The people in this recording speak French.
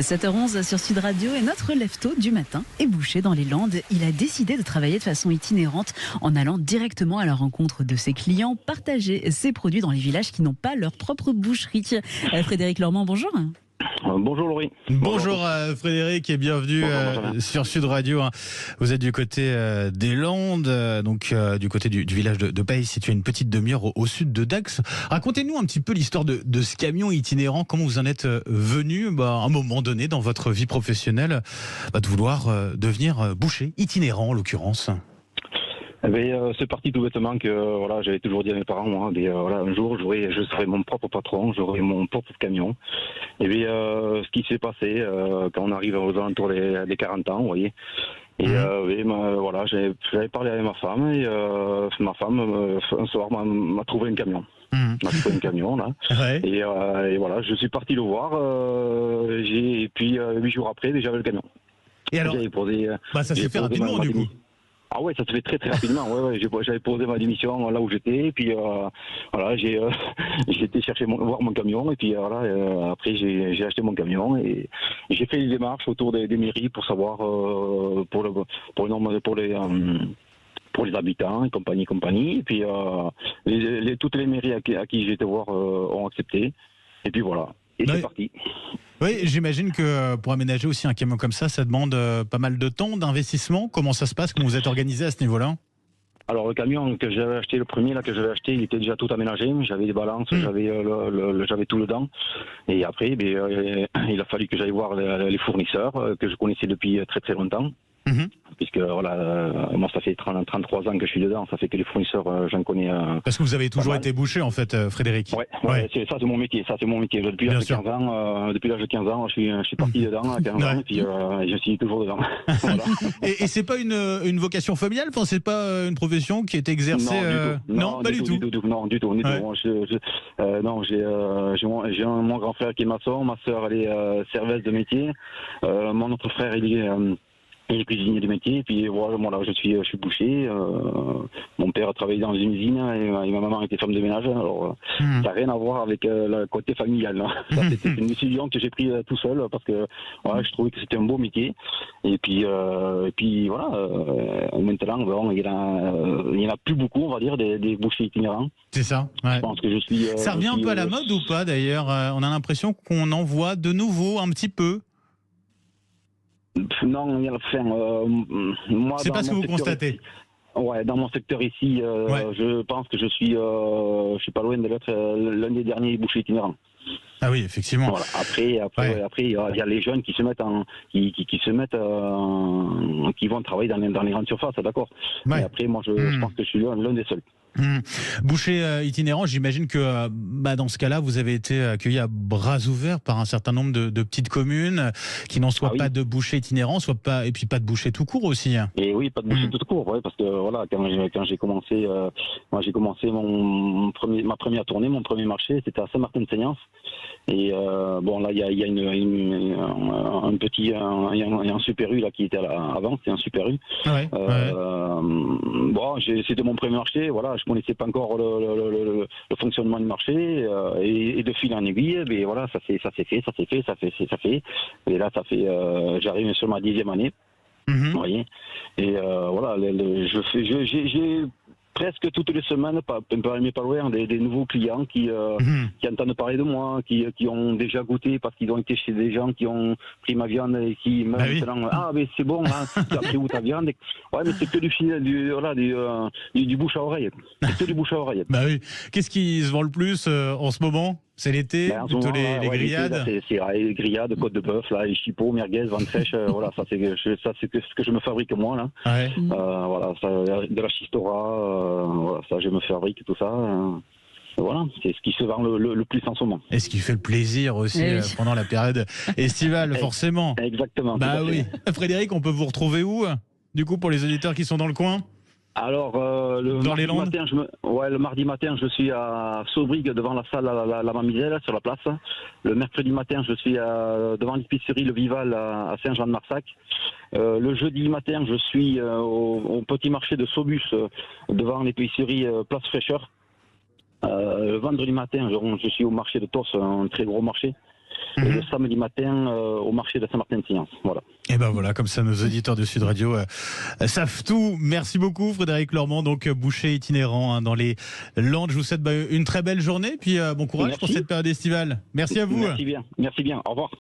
7h11 sur Sud Radio et notre lève-tôt du matin est Boucher dans les Landes. Il a décidé de travailler de façon itinérante en allant directement à la rencontre de ses clients, partager ses produits dans les villages qui n'ont pas leur propre boucherie. Frédéric Lormand, bonjour. Bonjour Laurie. Bonjour Frédéric et bienvenue sur Sud Radio. Vous êtes du côté des Landes, donc du côté du village de Paille, situé une petite demi-heure au sud de Dax. Racontez-nous un petit peu l'histoire de ce camion itinérant, comment vous en êtes venu à un moment donné dans votre vie professionnelle de vouloir devenir boucher itinérant en l'occurrence. C'est parti tout bêtement que j'avais toujours dit à mes parents, un jour je serai mon propre patron, j'aurai mon propre camion. Et puis ce qui s'est passé quand on arrive aux alentours des 40 ans, vous voyez. Et j'avais parlé avec ma femme et ma femme un soir m'a trouvé un camion. M'a trouvé un camion là. Ouais. Et voilà, je suis parti le voir. Et puis 8 jours après, j'avais le camion. Et alors, ça s'est fait rapidement du coup. Ah ouais, ça se fait très très rapidement. Ouais, j'avais posé ma démission là où j'étais, et puis j'ai été voir mon camion, et puis après j'ai acheté mon camion et j'ai fait les démarches autour des mairies pour savoir pour les habitants et compagnie. Et puis toutes les mairies à qui j'ai été voir ont accepté. Et puis voilà. Et c'est parti. Oui, j'imagine que pour aménager aussi un camion comme ça demande pas mal de temps, d'investissement. Comment ça se passe? Comment vous êtes organisé à ce niveau-là? Alors le camion que j'avais acheté, le premier que j'avais acheté, il était déjà tout aménagé. J'avais des balances, j'avais tout dedans. Et après, il a fallu que j'aille voir les fournisseurs que je connaissais depuis très très longtemps. Puisque moi ça fait 33 ans que je suis dedans, ça fait que les fournisseurs j'en connais. Parce que vous avez toujours été boucher en fait, Frédéric. Ouais. C'est mon métier. Depuis l'âge de 15 ans, je suis parti dedans à 15 ans et puis je suis toujours dedans. Voilà. Et c'est pas une vocation familiale, enfin c'est pas une profession qui est exercée. Non, pas du tout. Non, du tout. J'ai mon grand frère qui est maçon, ma sœur elle est serveuse de métier, mon autre frère il est cuisinier de métier, et puis voilà, je suis boucher. Mon père a travaillé dans une usine et ma maman était femme de ménage. Alors ça n'a rien à voir avec le côté familial. C'était une décision que j'ai prise tout seul parce que je trouvais que c'était un beau métier. Et puis voilà. Maintenant, il y en a plus beaucoup, on va dire, des bouchers itinérants. C'est ça. Ouais. Je pense que je suis. Ça revient un peu à la mode ou pas d'ailleurs? On a l'impression qu'on en voit de nouveau un petit peu. Non, moi. C'est pas ce que vous constatez. Ouais, dans mon secteur ici, je pense que je suis pas loin d'être l'un des derniers bouchers itinérants. Ah oui, effectivement. Voilà. Après, il y a les jeunes qui se mettent qui vont travailler dans les grandes surfaces, d'accord. Ouais. Mais après, moi, je pense que je suis l'un des seuls. Boucher itinérant, j'imagine que dans ce cas-là, vous avez été accueilli à bras ouverts par un certain nombre de petites communes qui n'en soient pas de boucher itinérant, et puis pas de boucher tout court aussi. Et oui, pas de boucher tout court, parce que voilà, quand j'ai commencé, ma première tournée, mon premier marché, c'était à Saint-Martin-de-Seignance. Et là, il y a un Super U là qui était avant, c'était un Super U. C'était mon premier marché, voilà. Je connaissais pas encore le fonctionnement du marché et de fil en aiguille, mais voilà, ça fait. Et là, j'arrive sur ma 10e année, vous voyez. Et j'ai presque toutes les semaines, pas loin, des nouveaux clients qui entendent parler de moi, qui ont déjà goûté parce qu'ils ont été chez des gens qui ont pris ma viande et qui maintenant mais c'est bon, tu as pris où ta viande? Ouais, mais c'est que du bouche à oreille. C'est que du bouche à oreille. Bah oui. Qu'est-ce qui se vend le plus en ce moment? C'est l'été, plutôt les grillades. C'est les grillades, côte de bœuf, là, les chipots, merguez, ventre sèche, ça c'est ce que je me fabrique moi là. Ouais. De la chistora, ça je me fabrique tout ça. Voilà, c'est ce qui se vend le plus en ce moment. Et ce qui fait le plaisir aussi pendant la période estivale, forcément. Exactement. Bah oui. Frédéric, on peut vous retrouver où, du coup, pour les auditeurs qui sont dans le coin? Alors, le mardi matin, je suis à Saubrigue devant la salle la Mamizelle sur la place. Le mercredi matin, je suis devant l'épicerie Le Vival à Saint-Jean-de-Marsac. Le jeudi matin, je suis au petit marché de Saubus devant l'épicerie Place Fraîcheur. Le vendredi matin, je suis au marché de Tos, un très gros marché. et le samedi matin au marché de Saint-Martin-de-Signas. Voilà. Et ben voilà, comme ça nos auditeurs de Sud Radio savent tout. Merci beaucoup Frédéric Lormand, donc boucher itinérant dans les Landes. Je vous souhaite une très belle journée, puis bon courage pour cette période estivale. Merci à vous. Merci bien, au revoir.